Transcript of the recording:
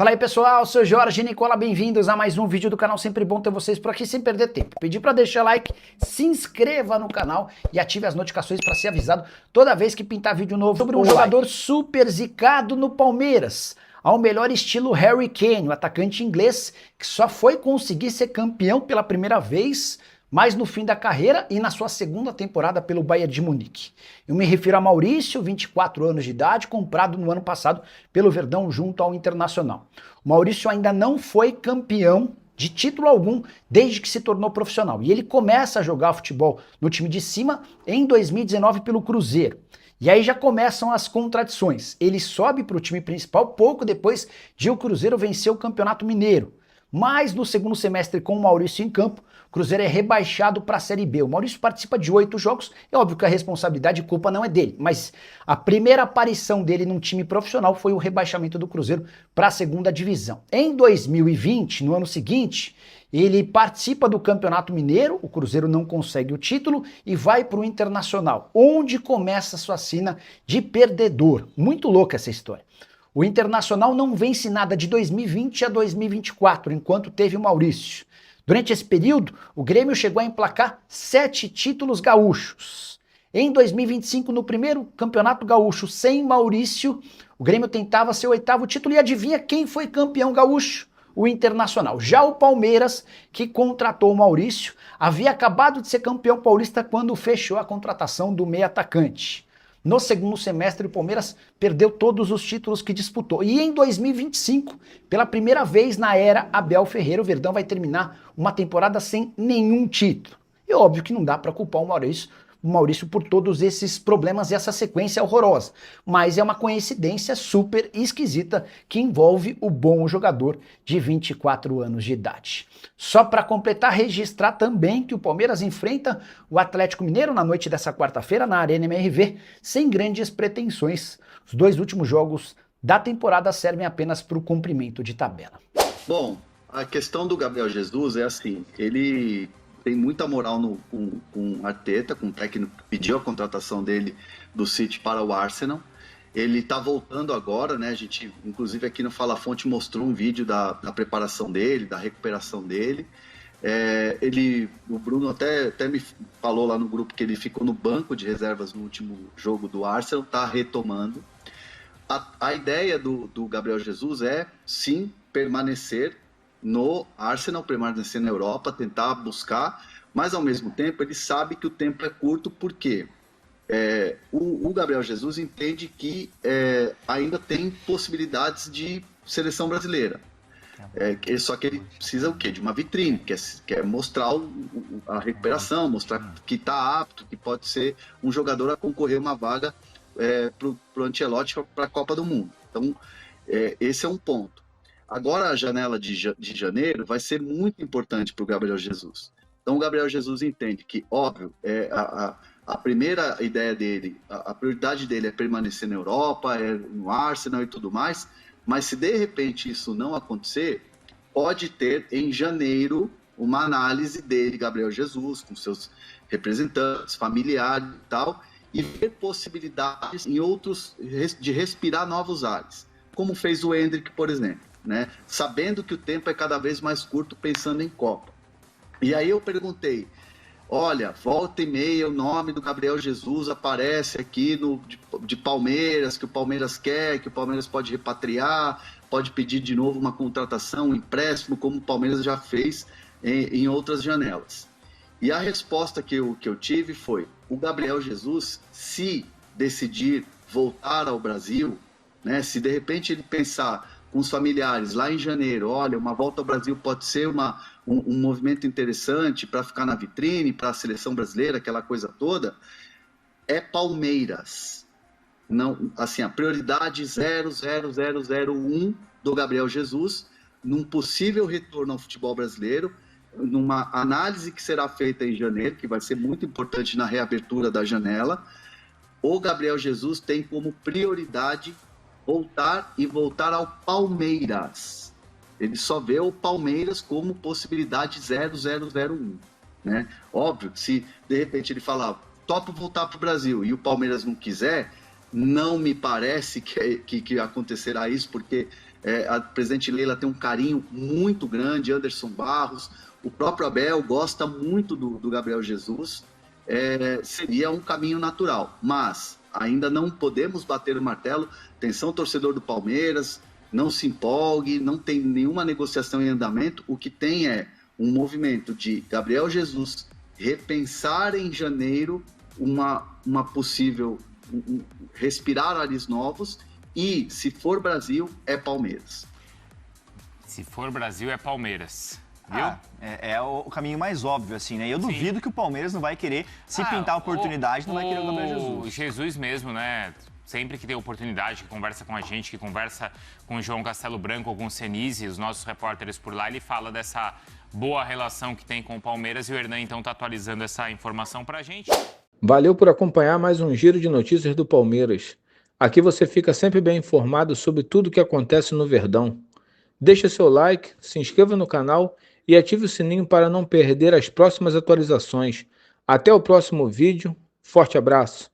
Fala aí pessoal, sou Jorge Nicola, bem-vindos a mais um vídeo do canal, sempre bom ter vocês por aqui sem perder tempo. Pedi para deixar like, se inscreva no canal e ative as notificações para ser avisado toda vez que pintar vídeo novo sobre um jogador super zicado no Palmeiras, ao melhor estilo Harry Kane, o atacante inglês que só foi conseguir ser campeão pela primeira vez mas no fim da carreira e na sua segunda temporada pelo Bayern de Munique. Eu me refiro a Maurício, 24 anos de idade, comprado no ano passado pelo Verdão junto ao Internacional. O Maurício ainda não foi campeão de título algum desde que se tornou profissional. E ele começa a jogar futebol no time de cima em 2019 pelo Cruzeiro. E aí já começam as contradições. Ele sobe para o time principal pouco depois de o Cruzeiro vencer o Campeonato Mineiro. Mas no segundo semestre com o Maurício em campo, o Cruzeiro é rebaixado para a Série B. O Maurício participa de 8 jogos, é óbvio que a responsabilidade e culpa não é dele, mas a primeira aparição dele num time profissional foi o rebaixamento do Cruzeiro para a segunda divisão. Em 2020, no ano seguinte, ele participa do Campeonato Mineiro, o Cruzeiro não consegue o título e vai para o Internacional, onde começa a sua sina de perdedor. Muito louca essa história. O Internacional não vence nada de 2020 a 2024, enquanto teve o Maurício. Durante esse período, o Grêmio chegou a emplacar 7 títulos gaúchos. Em 2025, no primeiro campeonato gaúcho sem Maurício, o Grêmio tentava seu 8º título e adivinha quem foi campeão gaúcho? O Internacional. Já o Palmeiras, que contratou o Maurício, havia acabado de ser campeão paulista quando fechou a contratação do meio atacante. No segundo semestre, o Palmeiras perdeu todos os títulos que disputou. E em 2025, pela primeira vez na era Abel Ferreira, o Verdão vai terminar uma temporada sem nenhum título. E óbvio que não dá para culpar o Maurício por todos esses problemas e essa sequência horrorosa. Mas é uma coincidência super esquisita que envolve o bom jogador de 24 anos de idade. Só para completar, registrar também que o Palmeiras enfrenta o Atlético Mineiro na noite dessa quarta-feira na Arena MRV, sem grandes pretensões. Os 2 últimos jogos da temporada servem apenas para o cumprimento de tabela. Bom, a questão do Gabriel Jesus é assim, ele tem muita moral com o Arteta, com o técnico que pediu a contratação dele do City para o Arsenal. Ele está voltando agora, né? A gente, inclusive aqui no Fala Fonte, mostrou um vídeo da preparação dele, da recuperação dele. O Bruno até me falou lá no grupo que ele ficou no banco de reservas no último jogo do Arsenal, está retomando. A ideia do Gabriel Jesus é, sim, permanecer no Arsenal, permanecer na Europa, tentar buscar, mas ao mesmo tempo ele sabe que o tempo é curto, porque o Gabriel Jesus entende que ainda tem possibilidades de seleção brasileira. Só que ele precisa o quê? De uma vitrine, quer mostrar a recuperação, mostrar que está apto, que pode ser um jogador a concorrer uma vaga para o Ancelotti para a Copa do Mundo. Então, esse é um ponto. Agora a janela de janeiro vai ser muito importante para o Gabriel Jesus. Então o Gabriel Jesus entende que, óbvio, a primeira ideia dele, a prioridade dele é permanecer na Europa, no Arsenal e tudo mais, mas se de repente isso não acontecer, pode ter em janeiro uma análise dele, Gabriel Jesus, com seus representantes, familiares e tal, e ver possibilidades em outros, de respirar novos ares, como fez o Endrick, por exemplo. Né? Sabendo que o tempo é cada vez mais curto, pensando em Copa. E aí eu perguntei, olha, volta e meia o nome do Gabriel Jesus aparece aqui de Palmeiras, que o Palmeiras quer, que o Palmeiras pode repatriar, pode pedir de novo uma contratação, um empréstimo, como o Palmeiras já fez em outras janelas. E a resposta que eu tive foi, o Gabriel Jesus, se decidir voltar ao Brasil, né, se de repente ele pensar com os familiares lá em janeiro, olha, uma volta ao Brasil pode ser um movimento interessante para ficar na vitrine, para a seleção brasileira, aquela coisa toda, é Palmeiras. Não, assim, a prioridade 00001 do Gabriel Jesus, num possível retorno ao futebol brasileiro, numa análise que será feita em janeiro, que vai ser muito importante na reabertura da janela, o Gabriel Jesus tem como prioridade voltar ao Palmeiras. Ele só vê o Palmeiras como possibilidade 0001. Né? Óbvio, se de repente ele falar, topo voltar para o Brasil e o Palmeiras não quiser, não me parece que acontecerá isso, porque A presidente Leila tem um carinho muito grande, Anderson Barros, o próprio Abel gosta muito do Gabriel Jesus. Seria um caminho natural, mas ainda não podemos bater o martelo. Atenção, torcedor do Palmeiras, não se empolgue, não tem nenhuma negociação em andamento. O que tem é um movimento de Gabriel Jesus repensar em janeiro uma possível respirar ares novos, e se for Brasil, é Palmeiras. Se for Brasil, é Palmeiras. Viu? É o caminho mais óbvio, assim, né? Eu duvido que o Palmeiras não vai querer, se pintar a oportunidade, não vai querer o Gabriel Jesus. O Jesus mesmo, né? Sempre que tem oportunidade, que conversa com a gente, que conversa com o João Castelo Branco ou com o Senise, os nossos repórteres por lá, ele fala dessa boa relação que tem com o Palmeiras, e o Hernan, então, está atualizando essa informação pra gente. Valeu por acompanhar mais um giro de notícias do Palmeiras. Aqui você fica sempre bem informado sobre tudo o que acontece no Verdão. Deixe seu like, se inscreva no canal e ative o sininho para não perder as próximas atualizações. Até o próximo vídeo. Forte abraço!